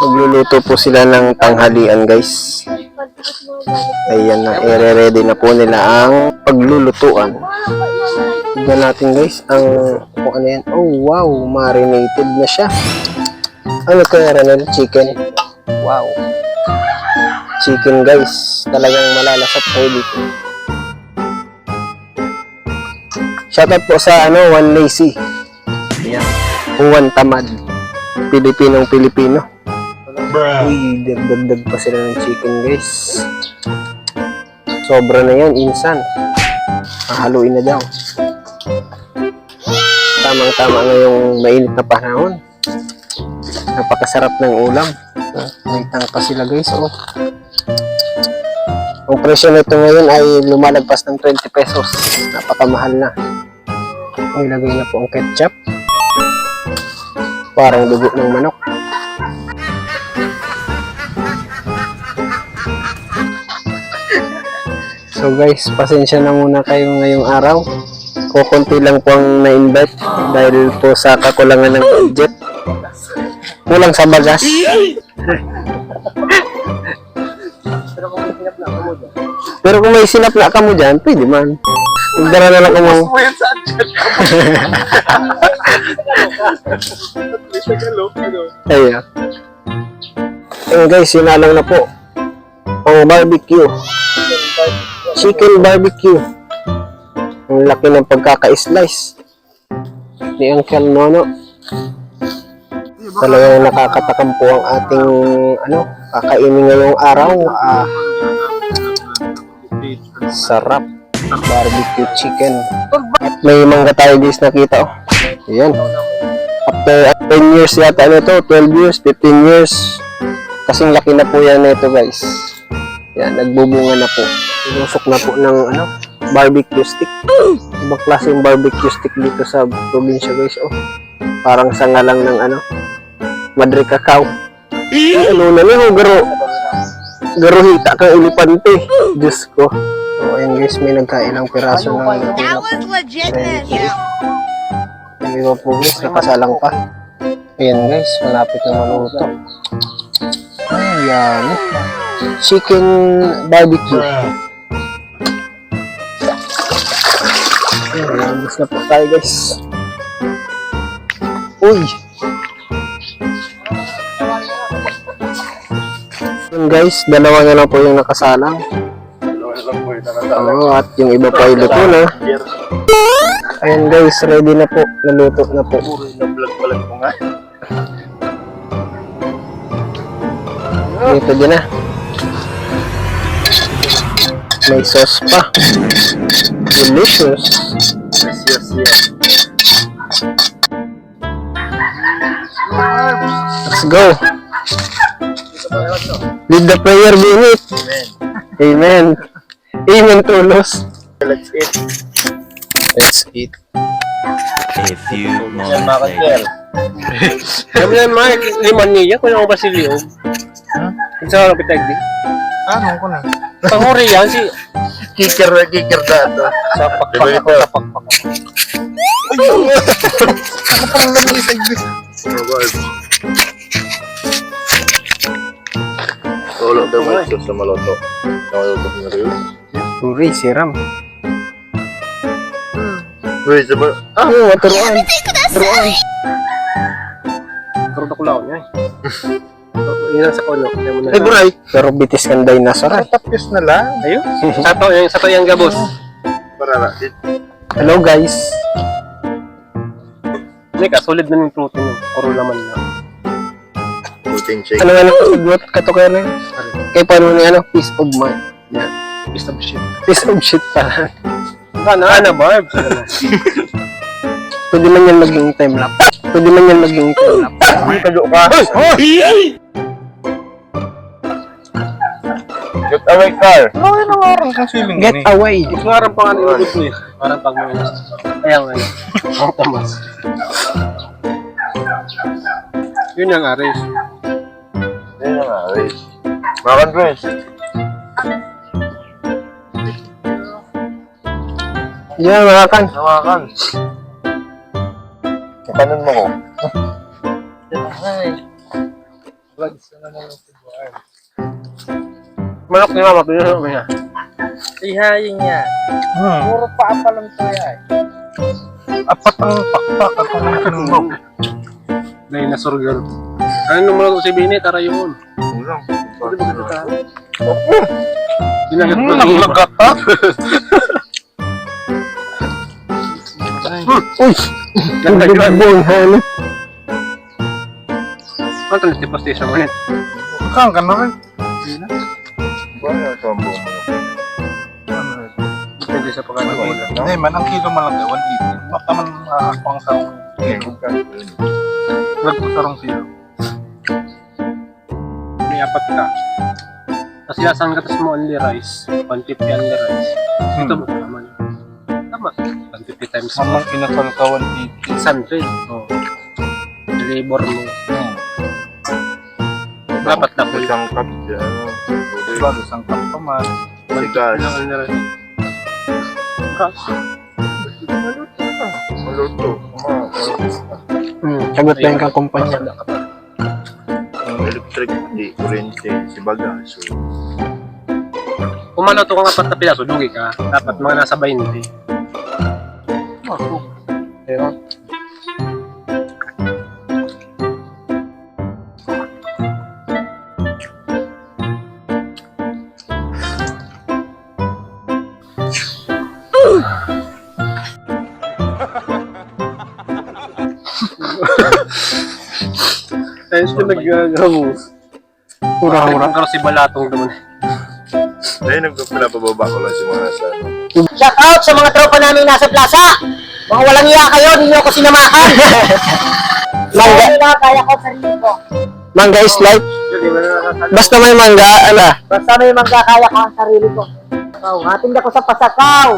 Magluluto po sila ng tanghalian, guys. Ayan na, i-ready na po nila ang paglulutuan. Tignan natin, guys, ang kung ano yan. Oh, wow, marinated na siya. Ano kaya rin? Chicken. Wow. Chicken, guys. Talagang malalasap kayo dito. Shoutout po sa One Lazy. Ayan. Juan Tamad. Pilipinong-Pilipino. Uy, dagdag pa sila ng chicken, guys. Sobra na yan, insan. Haluin na daw. Tamang-tama ngayong mainit na panahon. Napakasarap ng ulam. May tangka sila, guys. Oh. Ang presyo nito ngayon ay lumalagpas ng 20 pesos. Napakamahal na. Ilagay na po ang ketchup. Parang dugo ng manok. So guys, pasensya na muna kayo ngayong araw. Kukunti lang po ang na-invite dahil po sa kakulangan ng budget. Kulang sa bagas. Pero kung may sinap na ka mo dyan, pwede man. Magdara na lang ka mo. Ayan. Ayan guys, sinalang na po ang barbecue. Chicken barbecue. Ang laki ng pagkaka-slice ni Uncle Nono. Talagang nakakatakam po ang ating kakainin ngayong araw. Sarap. Barbecue chicken. At may mangga tayo guys nakita. Ayan. After 10 years yata 12 years, 15 years. Kasing laki na po yan nito guys. Yan, nagbubunga na po. Inusok na po ng barbecue stick. Ibang klaseng barbecue stick dito sa probinsya guys. Oh. Parang sanga lang ng Madre Cacao. Ano na niyo, garo hita kang elipante. Diyos ko. So, ayan guys, may nagkailang piraso ng That was legitness. Yung iba po guys, nakasalang pa. Ayan guys, malapit na maluto. Ayan. Chicken barbecue. Ayan, gusto na po tayo guys. Uy! Ayan guys, dalawa na lang po yung nakasalang. Oo, at yung iba pa ay luto na. Ayan guys, ready na po. Naluto na po. Dito din na. May sauce pa. Delicious. Yes. Let's go. Lead the prayer, Binit. Amen. Amen, tulos. Let's eat. A few moments later. Sabi na Mark, liman niya, kung ako ba si Leo? Isa ko pitag di? Ano ko na? Panguri yan si... Kikir dato. Sapak ako. Ako pang lamisag din. Tolo daw mo ito sa maloto. Maloto na rin. Uri, siram. Uy, sabi. Turuan. Karot ako lang niya. Yan sa kono. Ay, buray. Pero bitis kang dinosaur. Tapos na lang. Ayun. Sato yung gabos. Para na. Hello guys. Nika, solid na yung protein yung puro laman na. Protein shake. Ano katukoy na yun? Kaya paano na piece of mind. Yan. Piece of shit pa. Ana, Barb. Pwede man yan maging time lapse. Hindi ka doon ka. Get away, car. Ano yung nangarang kang feeling Get away. Nangarang pa nga nilabot mo eh. Parang pag mga ayan nga. Ang tamas. Yun ang aris. Yan na nga, Riz. Makan, Riz. Yan, makakan. Makan. Kapanan mo ko. Manok ni mama, pinunod mo niya. Ihayin niya. Puro paa pa lang to yan. Apat ang pakpak at ang Dinosaur girl. Ano naman si Bini? Tara yun. Kulang. Ginagat mo naglagat ha? Uy! Naglagbong halo. Ano ito na station mo nito? Kang ka na rin. Kaya ito ang buong Depende sa pagkakataon. Hindi man, ang kilo man lang 180. Baka man makakapang sarong kilo. Sarong kilo. May apat ka. Tapos lasang gatas mo only rice. 150 only rice. Ito mo naman. Tama. 150 times Samang kinasal ka 180. 600. Oo. Labor mo. Dapat na po. Isang cup dyan. Diba, isang cup pa man. Sigas. Only rice. Maluto. Sagot na yung kakumpanya. Ang electric, di kuryente, si baga. So, Kung maluto kang apat na piraso, dugi ka. Dapat mga nasa 20. Diba? Ayos ko nag-gamos. Hura-hura. Pero si Balatong naman. dahil nagpapababa ko lang si mga nasa. Shout out sa mga tropa namin nasa plaza. Mga walang iya kayo, hindi nyo ako sinamakan. Mangga. Kaya ko sarili ko. Mangga is life. Basta may mangga, ala. Basta may mangga, kaya ko ang sarili ko. Oh, hating ako sa pasakaw.